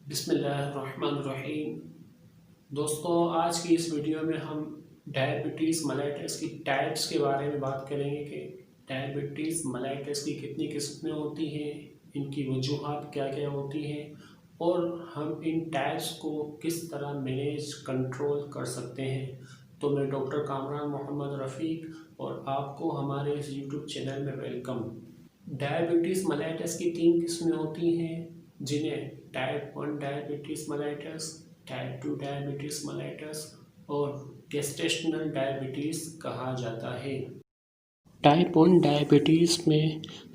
بسم اللہ الرحمن الرحیم۔ دوستو، آج کی اس ویڈیو میں ہم ڈائبٹیز ملیٹس کی ٹائپس کے بارے میں بات کریں گے کہ ڈائبٹیز ملیٹس کی کتنی قسمیں ہوتی ہیں، ان کی وجوہات کیا کیا ہوتی ہیں اور ہم ان ٹائپس کو کس طرح مینیج کنٹرول کر سکتے ہیں۔ تو میں ڈاکٹر کامران محمد رفیق اور آپ کو ہمارے اس یوٹیوب چینل میں ویلکم۔ ڈائبٹیز ملیٹس کی 3 قسمیں ہوتی ہیں جنہیں type 1 diabetes millets, type 2 diabetes millets اور گیسٹیشنل ڈائبٹیز کہا جاتا ہے۔ ٹائپ 1 ڈائبٹیز میں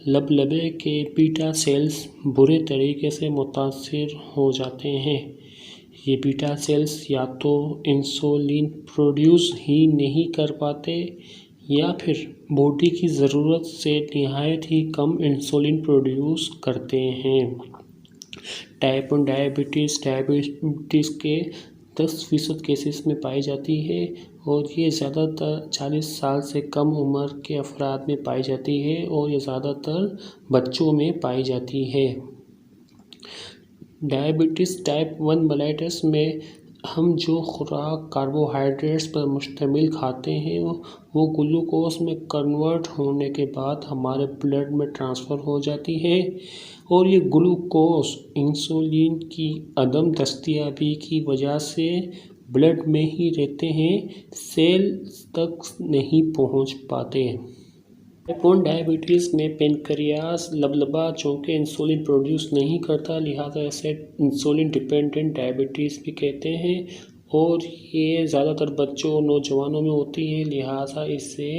لبلبے کے بیٹا سیلز برے طریقے سے متاثر ہو جاتے ہیں۔ یہ بیٹا سیلز یا تو انسولین پروڈیوس ہی نہیں کر پاتے یا پھر باڈی کی ضرورت سے نہایت ہی کم انسولین پروڈیوس کرتے ہیں۔ ٹائپ 1 ڈائبٹیز کے 10% کیسز میں پائی جاتی ہے اور یہ زیادہ تر 40 سال سے کم عمر کے افراد میں پائی جاتی ہے اور یہ زیادہ تر بچوں میں پائی جاتی ہے۔ ڈائبٹیز ٹائپ 1 ملیٹس میں ہم جو خوراک کاربوہائیڈریٹس پر مشتمل کھاتے ہیں وہ گلوکوز میں کنورٹ ہونے کے بعد ہمارے بلڈ میں ٹرانسفر ہو جاتی ہے اور یہ گلوکوز انسولین کی عدم دستیابی کی وجہ سے بلڈ میں ہی رہتے ہیں، سیلز تک نہیں پہنچ پاتے۔ ٹائپ 1 ڈائبٹیز میں پینکریاس لبلبا چونکہ انسولین پروڈیوس نہیں کرتا، لہٰذا اسے انسولین ڈیپینڈنٹ ڈائبٹیز بھی کہتے ہیں اور یہ زیادہ تر بچوں اور نوجوانوں میں ہوتی ہے، لہٰذا اسے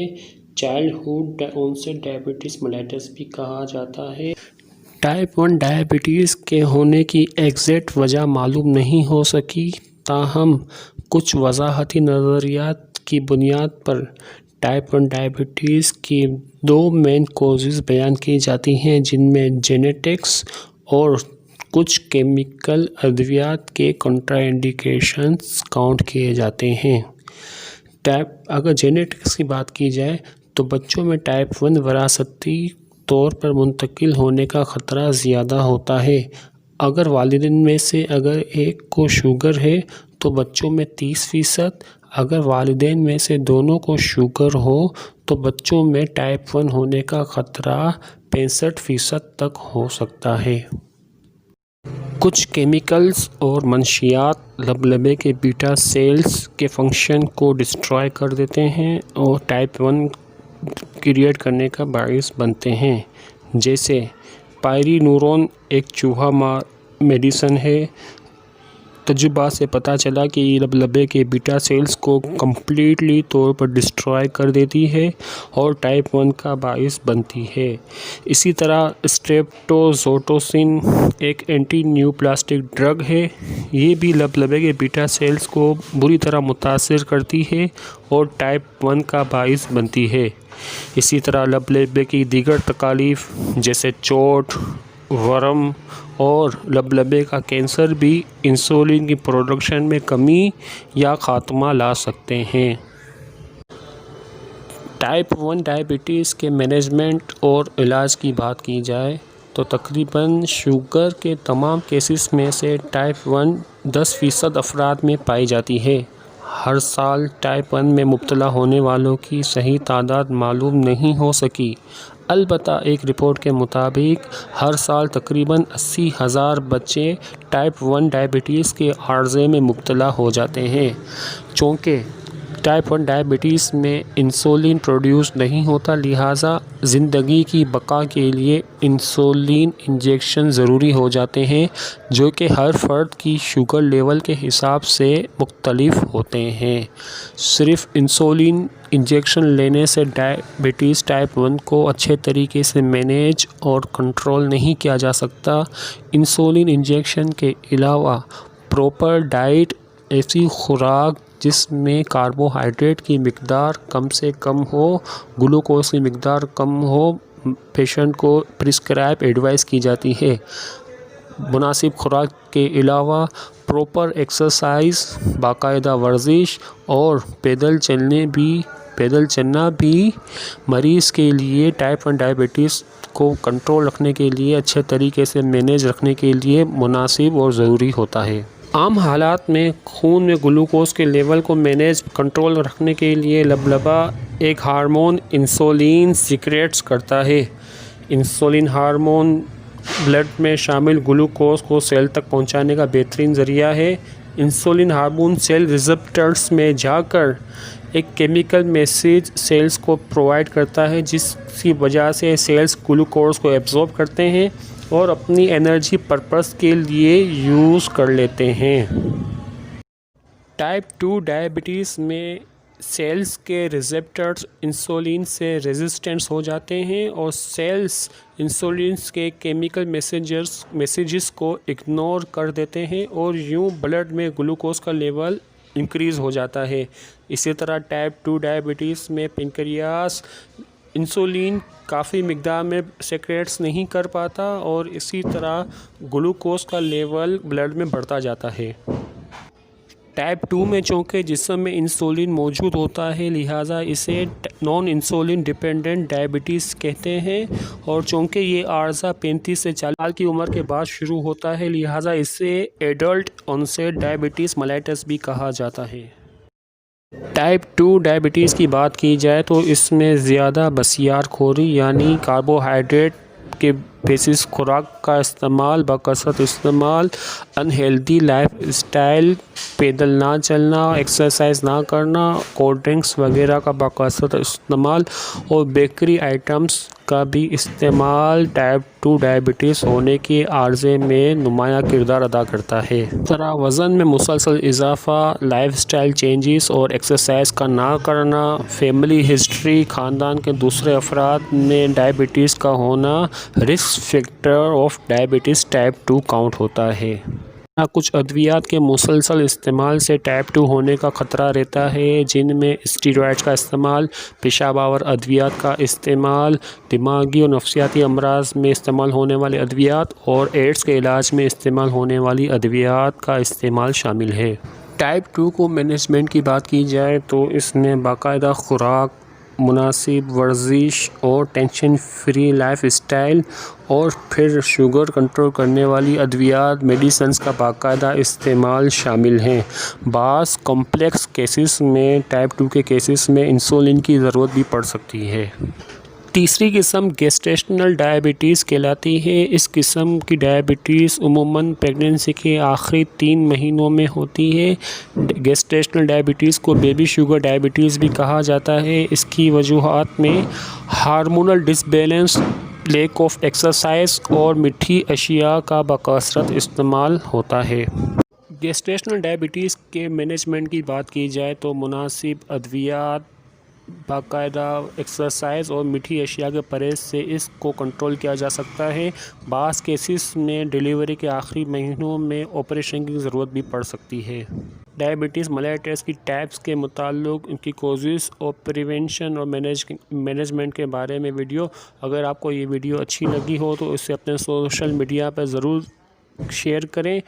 چائلڈہڈ اونسٹ ڈائبٹیز ملیٹس بھی کہا جاتا ہے۔ ٹائپ 1 ڈائبٹیز کے ہونے کی ایگزیکٹ وجہ معلوم نہیں ہو سکی، تاہم کچھ وضاحتی نظریات کی بنیاد پر ٹائپ 1 ڈائبٹیز کی 2 مین کوزز بیان کی جاتی ہیں جن میں جینیٹکس اور کچھ کیمیکل ادویات کے کنٹرا انڈیکیشنز کاؤنٹ کیے جاتے ہیں۔ اگر جینیٹکس کی بات کی جائے تو بچوں میں ٹائپ 1 وراثتی طور پر منتقل ہونے کا خطرہ زیادہ ہوتا ہے۔ اگر والدین میں سے اگر ایک کو شوگر ہے تو بچوں میں 30%، اگر والدین میں سے دونوں کو شوگر ہو تو بچوں میں ٹائپ 1 ہونے کا خطرہ 65% تک ہو سکتا ہے۔ کچھ کیمیکلز اور منشیات لبلبے کے بیٹا سیلز کے فنکشن کو ڈسٹرائے کر دیتے ہیں اور ٹائپ 1 کریٹ کرنے کا باعث بنتے ہیں، جیسے پائرینورون ایک چوہا مار میڈیسن ہے۔ تجربات سے پتہ چلا کہ یہ لبلبے کے بیٹا سیلز کو کمپلیٹلی طور پر ڈسٹرائے کر دیتی ہے اور ٹائپ 1 کا باعث بنتی ہے۔ اسی طرح اسٹریپٹوزوٹوسن ایک اینٹی نیوپلاسٹک ڈرگ ہے، یہ بھی لبلبے کے بیٹا سیلز کو بری طرح متاثر کرتی ہے اور ٹائپ 1 کا باعث بنتی ہے۔ اسی طرح لبلبے کی دیگر تکالیف جیسے چوٹ، ورم اور لبلبے کا کینسر بھی انسولین کی پروڈکشن میں کمی یا خاتمہ لا سکتے ہیں۔ ٹائپ 1 ڈائبٹیز کے مینجمنٹ اور علاج کی بات کی جائے تو تقریباً شوگر کے تمام کیسز میں سے ٹائپ 1 10% افراد میں پائی جاتی ہے۔ ہر سال ٹائپ 1 میں مبتلا ہونے والوں کی صحیح تعداد معلوم نہیں ہو سکی، البتہ ایک رپورٹ کے مطابق ہر سال تقریباً 80,000 بچے ٹائپ 1 ڈائبٹیز کے عارضے میں مبتلا ہو جاتے ہیں۔ چونکہ ٹائپ 1 ڈائبٹیز میں انسولین پروڈیوس نہیں ہوتا، لہٰذا زندگی کی بقا کے لیے انسولین انجیکشن ضروری ہو جاتے ہیں، جو کہ ہر فرد کی شوگر لیول کے حساب سے مختلف ہوتے ہیں۔ صرف انسولین انجیکشن لینے سے ڈائبٹیز ٹائپ 1 کو اچھے طریقے سے مینیج اور کنٹرول نہیں کیا جا سکتا۔ انسولین انجیکشن کے علاوہ پراپر ڈائٹ، ایسی خوراک جس میں کاربوہائیڈریٹ کی مقدار کم سے کم ہو، گلوکوز کی مقدار کم ہو، پیشنٹ کو پرسکرائب ایڈوائز کی جاتی ہے۔ مناسب خوراک کے علاوہ پراپر ایکسرسائز، باقاعدہ ورزش اور پیدل چلنے بھی پیدل چلنا بھی مریض کے لیے ٹائپ 1 ڈائبٹیز کو کنٹرول رکھنے کے لیے اچھے طریقے سے مینیج رکھنے کے لیے مناسب اور ضروری ہوتا ہے۔ عام حالات میں خون میں گلوکوز کے لیول کو کنٹرول رکھنے کے لیے لبلبہ ایک ہارمون انسولین سیکریٹس کرتا ہے۔ انسولین ہارمون بلڈ میں شامل گلوکوز کو سیل تک پہنچانے کا بہترین ذریعہ ہے۔ انسولین ہارمون سیل ریسپٹرز میں جا کر ایک کیمیکل میسیج سیلز کو پرووائڈ کرتا ہے، جس کی وجہ سے سیلز گلوکوز کو ایبزارب کرتے ہیں اور اپنی انرجی پرپز کے لیے یوز کر لیتے ہیں۔ ٹائپ 2 ڈائبٹیز میں سیلز کے ریسپٹرز انسولین سے ریزسٹنٹ ہو جاتے ہیں اور سیلز انسولین کے کیمیکل میسیجز کو اگنور کر دیتے ہیں اور یوں بلڈ میں گلوکوز کا لیول انکریز ہو جاتا ہے۔ اسی طرح ٹائپ 2 ڈائبٹیز میں پنکریاس انسولین کافی مقدار میں سیکریٹس نہیں کر پاتا اور اسی طرح گلوکوز کا لیول بلڈ میں بڑھتا جاتا ہے۔ ٹائپ 2 میں چونکہ جسم میں انسولین موجود ہوتا ہے، لہٰذا اسے نان انسولین ڈیپینڈنٹ ڈائبٹیز کہتے ہیں، اور چونکہ یہ عارضہ 35 سے 40 سال کی عمر کے بعد شروع ہوتا ہے، لہٰذا اسے ایڈلٹ آنسیٹ ڈائبٹیز میلیٹس بھی کہا جاتا ہے۔ ٹائپ 2 ڈائبٹیز کی بات کی جائے تو اس میں زیادہ بسیار خوری یعنی کاربوہائیڈریٹ کے بیسس خوراک کا استعمال، بکثرت استعمال، انہیلدی لائف اسٹائل، پیدل نہ چلنا، ایکسرسائز نہ کرنا، کولڈ ڈرنکس وغیرہ کا بکثرت استعمال اور بیکری آئٹمز کا بھی استعمال ٹائپ 2 ڈائبٹیز ہونے کے عارضے میں نمایاں کردار ادا کرتا ہے۔ اس طرح وزن میں مسلسل اضافہ، لائف اسٹائل چینجز اور ایکسرسائز کا نہ کرنا، فیملی ہسٹری، خاندان کے دوسرے افراد میں ڈائبٹیز کا ہونا risk factor of diabetes type 2 count ہوتا ہے۔ کچھ ادویات کے مسلسل استعمال سے ٹائپ 2 ہونے کا خطرہ رہتا ہے، جن میں اسٹیرائڈز کا استعمال، پیشاب آور ادویات کا استعمال، دماغی اور نفسیاتی امراض میں استعمال ہونے والے ادویات اور ایڈز کے علاج میں استعمال ہونے والی ادویات کا استعمال شامل ہے۔ ٹائپ 2 کو مینجمنٹ کی بات کی جائے تو اس میں باقاعدہ خوراک، مناسب ورزش اور ٹینشن فری لائف اسٹائل، اور پھر شوگر کنٹرول کرنے والی ادویات میڈیسنز کا باقاعدہ استعمال شامل ہیں۔ بعض کمپلیکس کیسز میں ٹائپ 2 کے کیسز میں انسولین کی ضرورت بھی پڑ سکتی ہے۔ تیسری قسم گیسٹیشنل ڈائبٹیز کہلاتی ہے۔ اس قسم کی ڈائبٹیز عموماً پریگنینسی کے آخری 3 مہینوں میں ہوتی ہے۔ گیسٹیشنل ڈائبٹیز کو بیبی شوگر ڈائبٹیز بھی کہا جاتا ہے۔ اس کی وجوہات میں hormonal disbalance, lack of exercise اور میٹھی اشیاء کا بکثرت استعمال ہوتا ہے۔ گیسٹیشنل ڈائبٹیز کے مینجمنٹ کی بات کی جائے تو مناسب ادویات، باقاعدہ ایکسرسائز اور میٹھی اشیاء کے پرہیز سے اس کو کنٹرول کیا جا سکتا ہے۔ بعض کیسز میں ڈیلیوری کے آخری مہینوں میں آپریشن کی ضرورت بھی پڑ سکتی ہے۔ ڈائبٹیز میلیٹس کی ٹائپس کے متعلق، ان کی کوزز اور پریونشن اور مینجمنٹ کے بارے میں ویڈیو، اگر آپ کو یہ ویڈیو اچھی لگی ہو تو اسے اپنے سوشل میڈیا پر ضرور شیئر کریں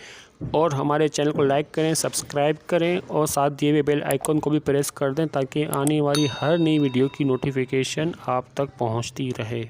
اور ہمارے چینل کو لائک کریں، سبسکرائب کریں اور ساتھ دیے ہوئے بیل آئیکن کو بھی پریس کر دیں تاکہ آنے والی ہر نئی ویڈیو کی نوٹیفیکیشن آپ تک پہنچتی رہے۔